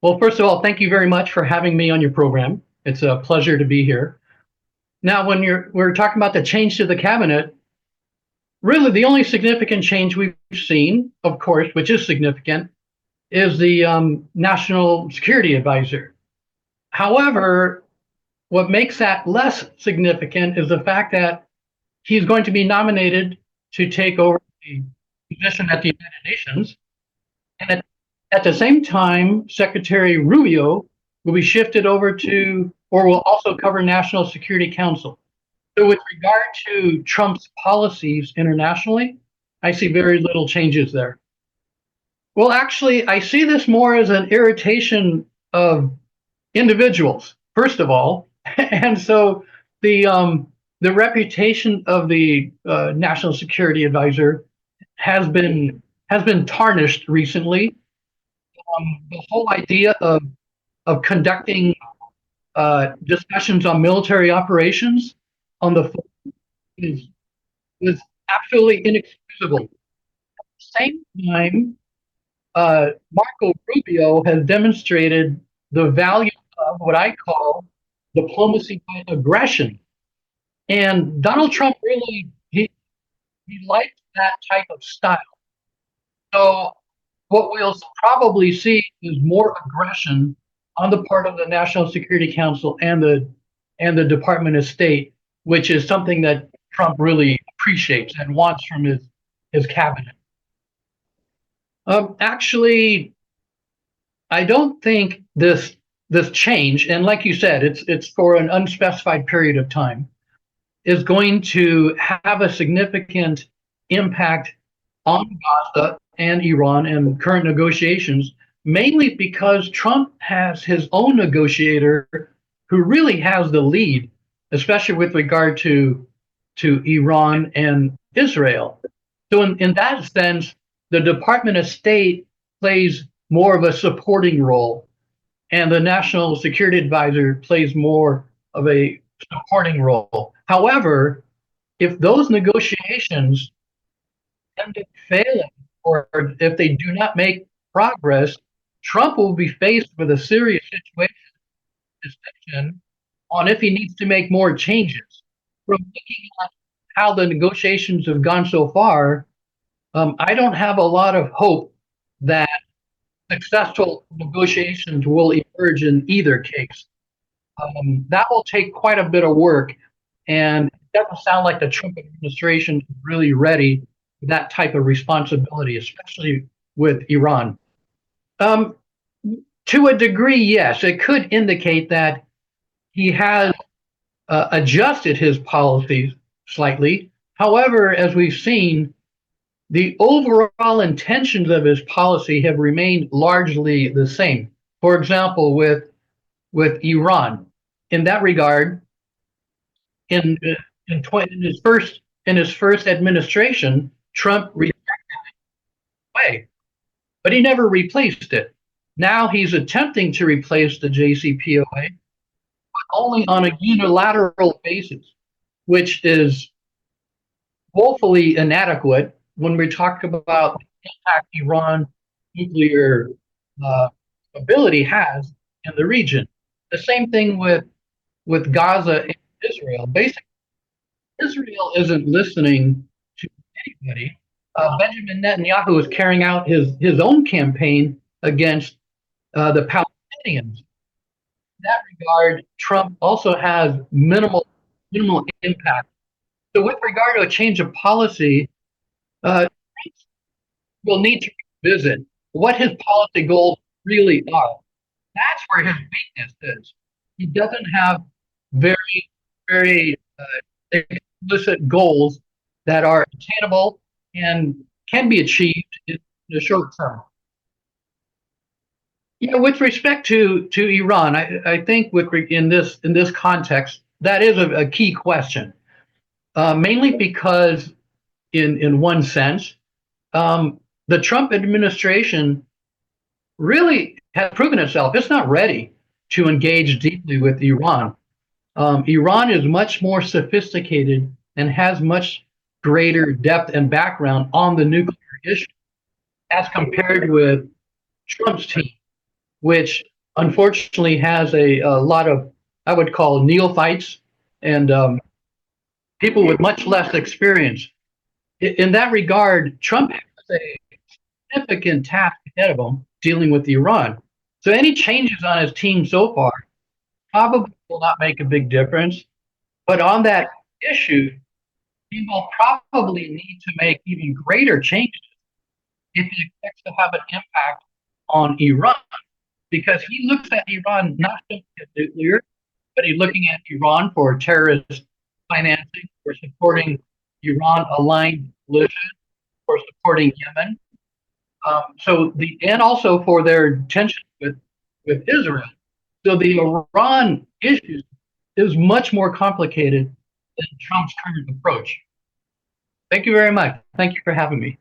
Well, first of all, thank you very much for having me on your program. It's a pleasure to be here. Now, when we're talking about the change to the cabinet, really the only significant change we've seen, of course, which is significant, is the National Security Advisor. However, what makes that less significant is the fact that he's going to be nominated to take over the position at the United Nations. And at the same time, Secretary Rubio will be shifted over to, or will also cover National Security Council. So, with regard to Trump's policies internationally, I see very little changes there. Well, actually, I see this more as an irritation of individuals, first of all, and so the um, the reputation of the National Security Advisor has been tarnished recently. The whole idea of conducting discussions on military operations on the phone is absolutely inexcusable. At the same time, Marco Rubio has demonstrated the value of what I call diplomacy by aggression. And Donald Trump really he likes that type of style. So what we'll probably see is more aggression on the part of the National Security Council and the Department of State, which is something that Trump really appreciates and wants from his cabinet. Actually, I don't think this change, and like you said, it's for an unspecified period of time, is going to have a significant impact on Gaza and Iran and current negotiations, mainly because Trump has his own negotiator who really has the lead, especially with regard to Iran and Israel. So in that sense, the Department of State plays more of a supporting role, and the National Security Advisor plays more of a supporting role. However, if those negotiations end up failing, or if they do not make progress, Trump will be faced with a serious situation decision on if he needs to make more changes. From looking at how the negotiations have gone so far, I don't have a lot of hope that successful negotiations will emerge in either case. That will take quite a bit of work, and it doesn't sound like the Trump administration is really ready for that type of responsibility, especially with Iran. Um, to a degree, yes, it could indicate that he has adjusted his policies slightly. However, as we've seen, the overall intentions of his policy have remained largely the same. For example, with Iran, in that regard, in in his first administration, Trump away, but he never replaced it. Now he's attempting to replace the JCPOA, but only on a unilateral basis, which is woefully inadequate when we talk about the impact Iran nuclear uh, ability has in the region. The same thing with Gaza and Israel. Basically, Israel isn't listening to anybody. Benjamin Netanyahu is carrying out his own campaign against the Palestinians. In that regard, Trump also has minimal impact. So, with regard to a change of policy, uh, we'll need to revisit what his policy goals really are. That's where his weakness is. He doesn't have very explicit goals that are attainable and can be achieved in the short term. Yeah, with respect to Iran, I think in this context that is a key question, mainly because in one sense, the Trump administration really has proven itself. It's not ready to engage deeply with Iran. Iran is much more sophisticated and has much greater depth and background on the nuclear issue as compared with Trump's team, which unfortunately has a lot of, I would call, neophytes and people with much less experience. In that regard, Trump has a significant task ahead of him dealing with Iran. So any changes on his team so far probably will not make a big difference. But on that issue, he will probably need to make even greater changes if he expects to have an impact on Iran, because he looks at Iran not just as nuclear, but he's looking at Iran for terrorist financing, for supporting Iran aligned militias, for supporting Yemen. And also for their tension with Israel. So the Iran issue is much more complicated than Trump's current approach. Thank you very much. Thank you for having me.